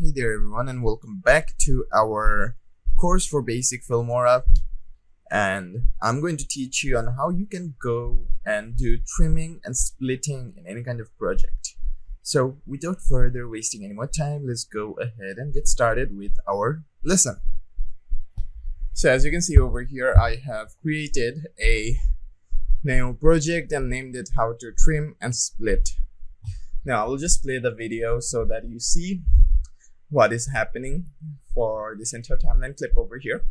Hey there everyone, and welcome back to our course for basic Filmora. And I'm going to teach you on how you can go and do trimming and splitting in any kind of project. So without further wasting any more time, let's go ahead and get started with our lesson. So as you can see over here, I have created a new project and named it how to trim and split. Now I will just play the video so that you see what is happening for this entire timeline clip over here.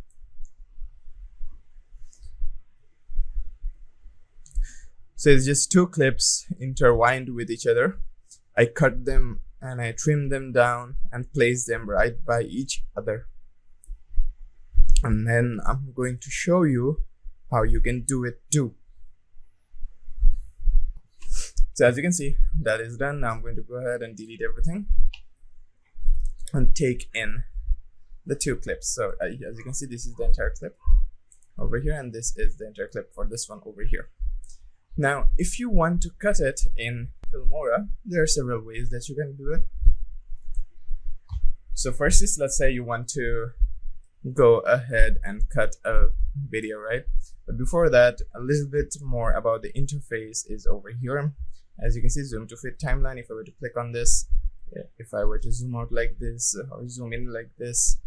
So it's just two clips intertwined with each other. I cut them and I trim them down and place them right by each other. And then I'm going to show you how you can do it too. So as you can see, that is done. Now I'm going to go ahead and delete everything and take in the two clips. So as you can see, this is the entire clip over here, and this is the entire clip for this one over here. Now, if you want to cut it in Filmora, there are several ways that you can do it. So first is, let's say you want to go ahead and cut a video, right? But before that, a little bit more about the interface is over here. As you can see, zoom to fit timeline. If I were to click on this, if I were to zoom out like this or zoom in like this,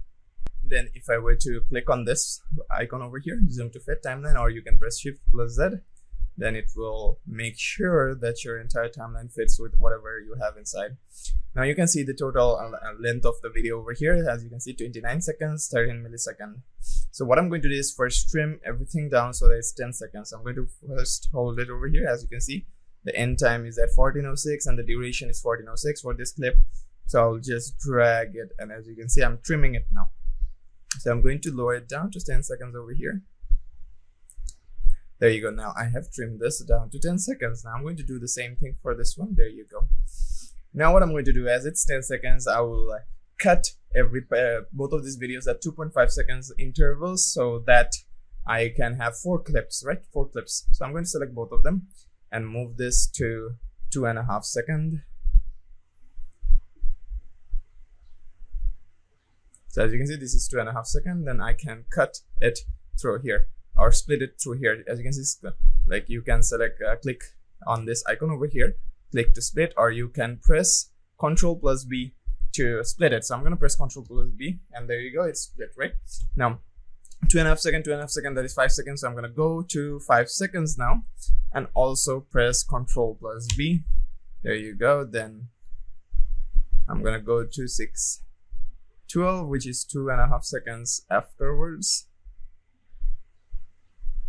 then if I were to click on this icon over here, zoom to fit timeline, or you can press Shift+Z, then it will make sure that your entire timeline fits with whatever you have inside. Now you can see the total length of the video over here. As you can see, 29 seconds, 13 milliseconds. So what I'm going to do is first trim everything down so that it's 10 seconds. I'm going to first hold it over here. As you can see, the end time is at 14:06 and the duration is 14:06 for this clip. So I'll just drag it, and as you can see, I'm trimming it now. So I'm going to lower it down to 10 seconds over here. There you go. Now I have trimmed this down to 10 seconds. Now I'm going to do the same thing for this one. There you go. Now what I'm going to do, as it's 10 seconds, I will cut both of these videos at 2.5 seconds intervals so that I can have 4 clips, right? 4 clips. So I'm going to select both of them and move this to 2.5 seconds. So as you can see, this is 2.5 seconds. Then I can cut it through here or split it through here. As you can see, like you can select, click on this icon over here, click to split, or you can press Ctrl+B to split it. So I'm going to press Ctrl+B, and there you go, it's split, right? Now 2.5 seconds, that is 5 seconds. So I'm going to go to 5 seconds now and also press Ctrl+B. There you go. Then I'm going to go to 6:12, which is 2.5 seconds afterwards,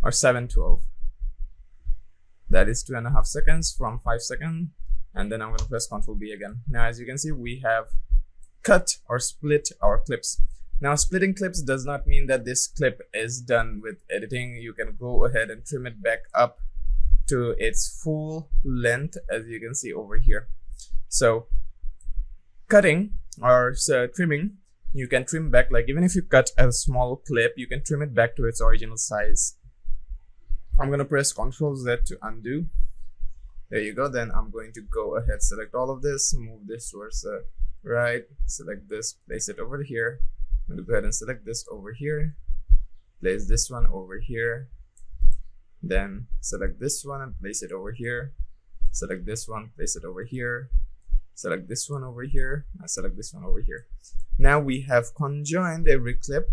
or 7:12. That is 2.5 seconds from 5 seconds. And then I'm going to press Ctrl+B again. Now, as you can see, we have cut or split our clips. Now, splitting clips does not mean that this clip is done with editing. You can go ahead and trim it back up to its full length, as you can see over here. So cutting or trimming, you can trim back, like even if you cut a small clip, you can trim it back to its original size. I'm going to press Ctrl+Z to undo. There you go. Then I'm going to go ahead, select all of this, move this towards the right, select this, place it over here. I'm going to go ahead and select this over here, place this one over here, then select this one and place it over here, select this one, place it over here, select this one over here, and select this one over here. Now we have conjoined every clip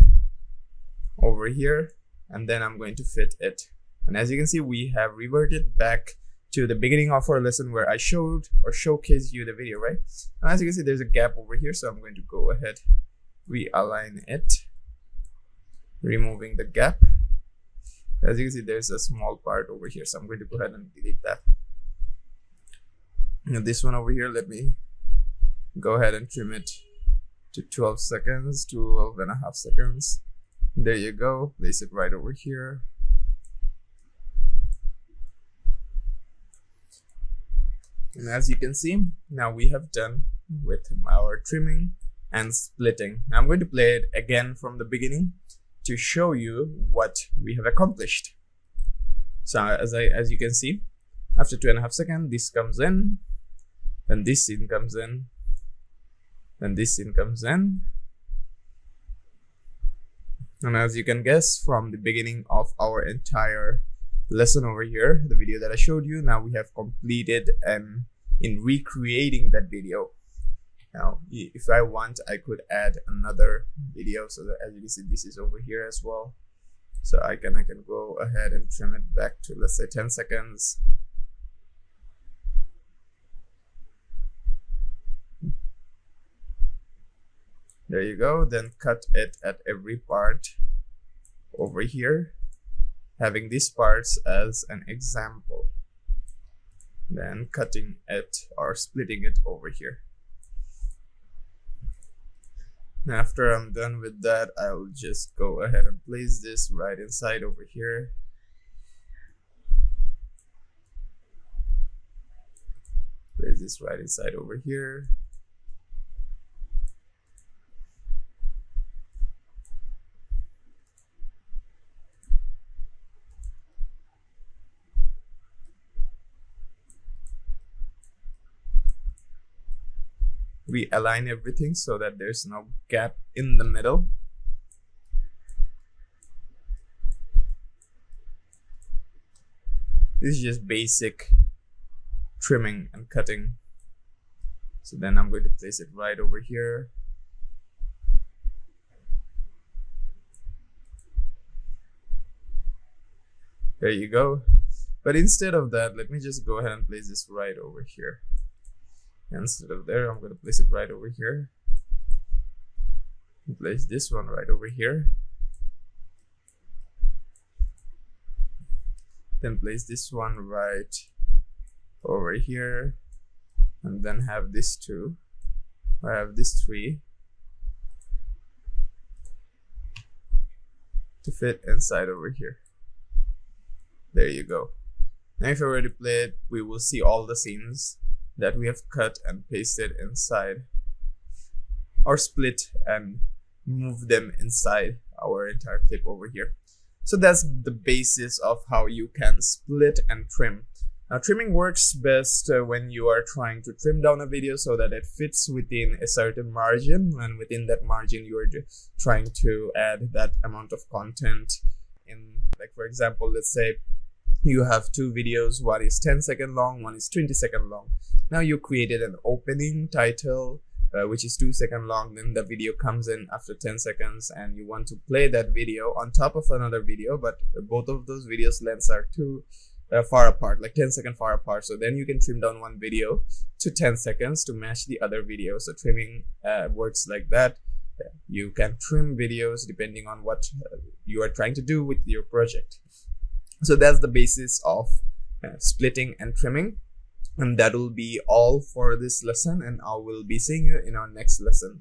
over here, and then I'm going to fit it. And as you can see, we have reverted back to the beginning of our lesson where I showed or showcased you the video, right? And as you can see, there's a gap over here, so I'm going to go ahead, realign it, removing the gap. As you can see, there's a small part over here, so I'm going to go ahead and delete that. Now this one over here, let me go ahead and trim it to 12 seconds, 12.5 seconds. There you go, place it right over here. And as you can see, now we have done with our trimming and splitting. Now I'm going to play it again from the beginning to show you what we have accomplished. So as you can see, after 2.5 seconds, this comes in, then this scene comes in, Then this scene comes in. And as you can guess from the beginning of our entire lesson over here, the video that I showed you, now we have completed in recreating that video. Now, if I want, I could add another video, so that as you can see, this is over here as well. So I can go ahead and trim it back to, let's say, 10 seconds. There you go. Then cut it at every part over here, having these parts as an example. Then cutting it or splitting it over here. After I'm done with that, I'll just go ahead and place this right inside over here. Place this right inside over here. We align everything so that there's no gap in the middle. This is just basic trimming and cutting. So then I'm going to place it right over here. There you go. But instead of that, let me just go ahead and place this right over here. Instead of there, I'm going to place it right over here. Place this one right over here. Then place this one right over here. And then have this two. I have this three to fit inside over here. There you go. Now if I were to play it, we will see all the scenes that we have cut and pasted inside, or split and move them inside our entire clip over here. So that's the basis of how you can split and trim. Now trimming works best when you are trying to trim down a video so that it fits within a certain margin, and within that margin you are trying to add that amount of content in. Like for example, let's say you have two videos, one is 10-second long, one is 20-second long. Now you created an opening title which is 2-second long, then the video comes in after 10 seconds and you want to play that video on top of another video, but both of those videos lengths are too far apart, like 10-second far apart. So then you can trim down one video to 10 seconds to match the other video. So trimming works like that. You can trim videos depending on what you are trying to do with your project. So that's the basis of splitting and trimming. And that will be all for this lesson, and I will be seeing you in our next lesson.